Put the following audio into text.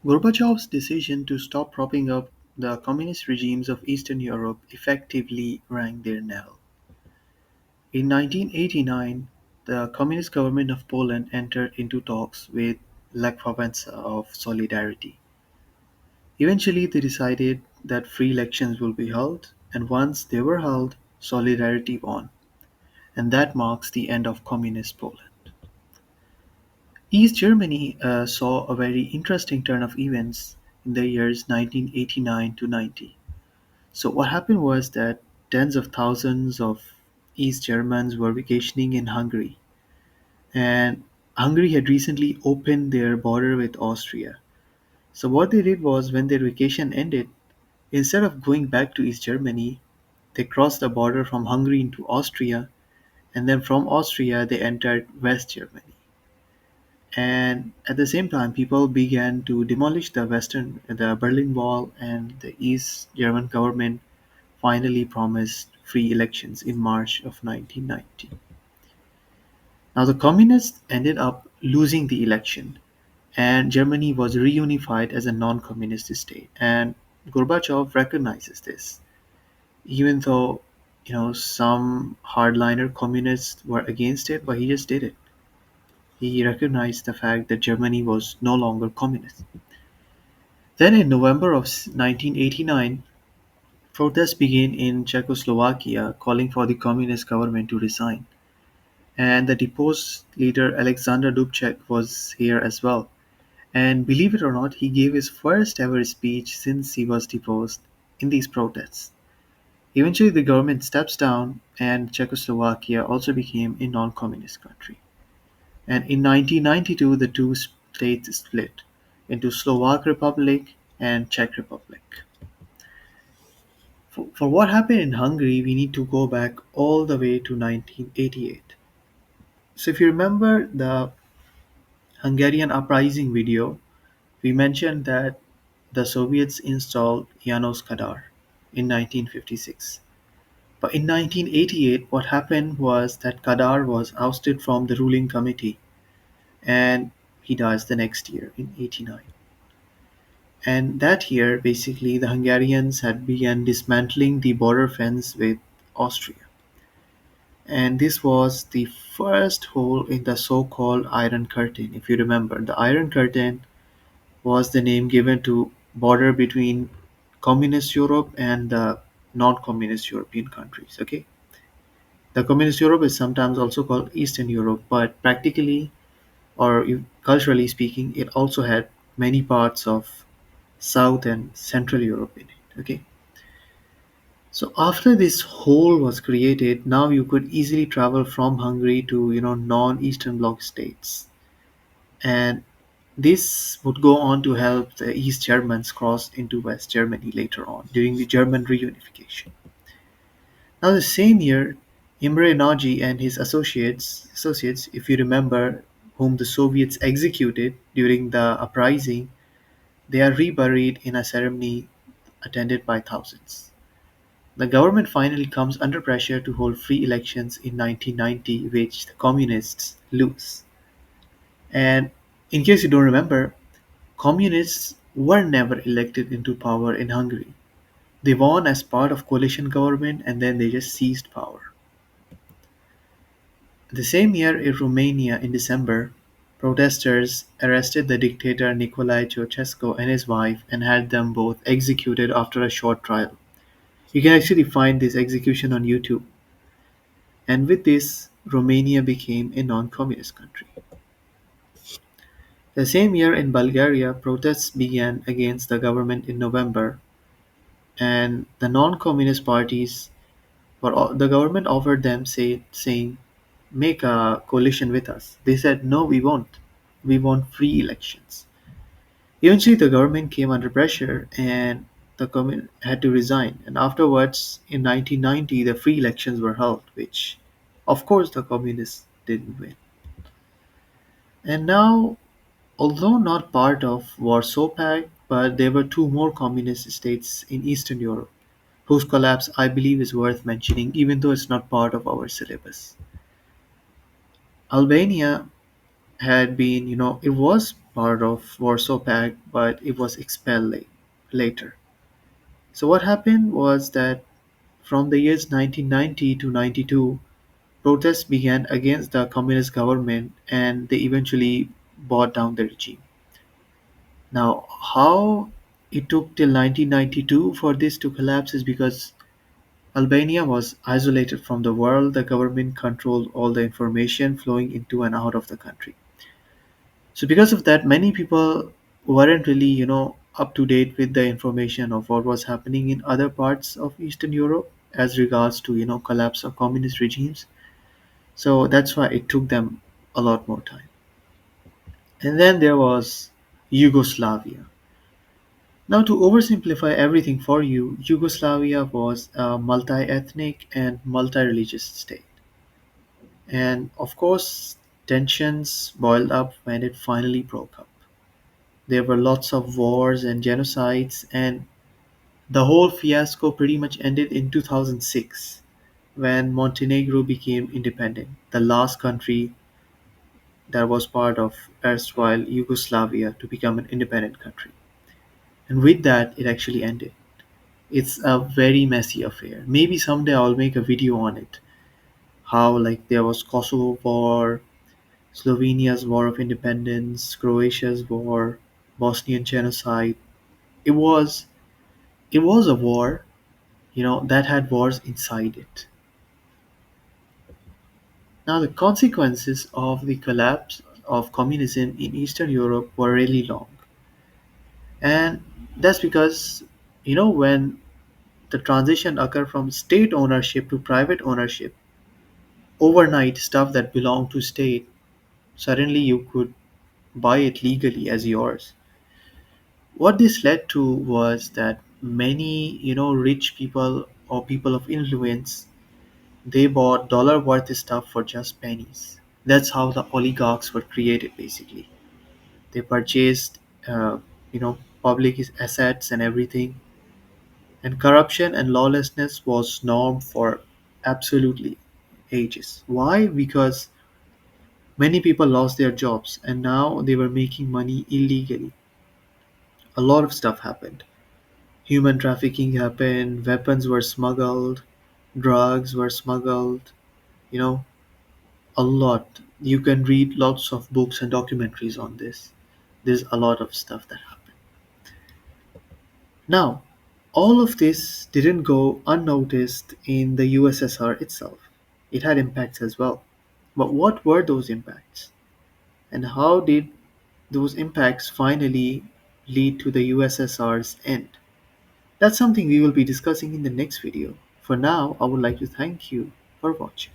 Gorbachev's decision to stop propping up the communist regimes of Eastern Europe effectively rang their knell. In 1989, the Communist government of Poland entered into talks with Lech Wałęsa of Solidarity. Eventually, they decided that free elections will be held, and once they were held, Solidarity won, and that marks the end of Communist Poland. East Germany saw a very interesting turn of events in the years 1989 to 90. So, what happened was that tens of thousands of East Germans were vacationing in Hungary, and Hungary had recently opened their border with Austria. So, what they did was when their vacation ended, instead of going back to East Germany, they crossed the border from Hungary into Austria, and then from Austria they entered West Germany. And at the same time, people began to demolish the Berlin Wall, and the East German government finally promised free elections in March of 1990. Now, the communists ended up losing the election, and Germany was reunified as a non-communist state. And Gorbachev recognizes this, even though some hardliner communists were against it, but he just did it. He recognized the fact that Germany was no longer communist. Then in November of 1989, protests began in Czechoslovakia calling for the communist government to resign. And the deposed leader Alexander Dubček was here as well. And believe it or not, he gave his first ever speech since he was deposed in these protests. Eventually, the government steps down, and Czechoslovakia also became a non communist country. And in 1992, the two states split into Slovak Republic and Czech Republic. For what happened in Hungary, we need to go back all the way to 1988. So, if you remember the Hungarian uprising video, we mentioned that the Soviets installed Janos Kadar in 1956. But in 1988, what happened was that Kadar was ousted from the ruling committee, and he dies the next year in 89. And that year, basically, the Hungarians had begun dismantling the border fence with Austria. And this was the first hole in the so-called Iron Curtain. If you remember, the Iron Curtain was the name given to border between communist Europe and the non-communist European countries. Okay, the communist Europe is sometimes also called Eastern Europe, but practically or culturally speaking, it also had many parts of South and Central Europe in it. Okay, so after this hole was created, now you could easily travel from Hungary to non-Eastern Bloc states, and this would go on to help the East Germans cross into West Germany later on during the German reunification. Now, the same year, Imre Nagy and his associates, if you remember, whom the Soviets executed during the uprising, they are reburied in a ceremony attended by thousands. The government finally comes under pressure to hold free elections in 1990, which the communists lose. And in case you don't remember, communists were never elected into power in Hungary. They won as part of coalition government, and then they just seized power. The same year in Romania in December, protesters arrested the dictator Nicolae Ceausescu and his wife and had them both executed after a short trial. You can actually find this execution on YouTube. And with this, Romania became a non-communist country. The same year in Bulgaria, protests began against the government in November, and the non-communist parties the government offered them saying make a coalition with us. They said no, we won't. We want free elections. Eventually, the government came under pressure, and the government had to resign. And afterwards, in 1990, the free elections were held, which, of course, the communists didn't win. And now, although not part of Warsaw Pact, but there were two more communist states in Eastern Europe whose collapse I believe is worth mentioning, even though it's not part of our syllabus. Albania had been, it was part of Warsaw Pact, but it was expelled later. So what happened was that from the years 1990 to 92, protests began against the communist government and they eventually brought down the regime. Now, how it took till 1992 for this to collapse is because Albania was isolated from the world. The government controlled all the information flowing into and out of the country. So, because of that, many people weren't really, up to date with the information of what was happening in other parts of Eastern Europe as regards to, collapse of communist regimes. So that's why it took them a lot more time. And then there was Yugoslavia. Now, to oversimplify everything for you, Yugoslavia was a multi ethnic and multi religious state. And of course, tensions boiled up when it finally broke up. There were lots of wars and genocides, and the whole fiasco pretty much ended in 2006 when Montenegro became independent, the last country that was part of erstwhile Yugoslavia to become an independent country. And with that, it actually ended. It's a very messy affair. Maybe someday I'll make a video on it. How like there was Kosovo War, Slovenia's War of Independence, Croatia's war, Bosnian genocide. It was it was a war, that had wars inside it. Now the consequences of the collapse of communism in Eastern Europe were really long. And that's because when the transition occurred from state ownership to private ownership, overnight stuff that belonged to state, suddenly you could buy it legally as yours. What this led to was that many, rich people or people of influence, they bought dollar worth stuff for just pennies. That's how the oligarchs were created basically. They purchased, uh, public assets and everything, and corruption and lawlessness was norm for absolutely ages. Why? Because many people lost their jobs and now they were making money illegally. A lot of stuff happened. Human trafficking happened, weapons were smuggled, drugs were smuggled, you know, a lot. You can read lots of books and documentaries on this. There's a lot of stuff that happened. Now, all of this didn't go unnoticed in the USSR itself. It had impacts as well. But what were those impacts? And how did those impacts finally lead to the USSR's end? That's something we will be discussing in the next video. For now, I would like to thank you for watching.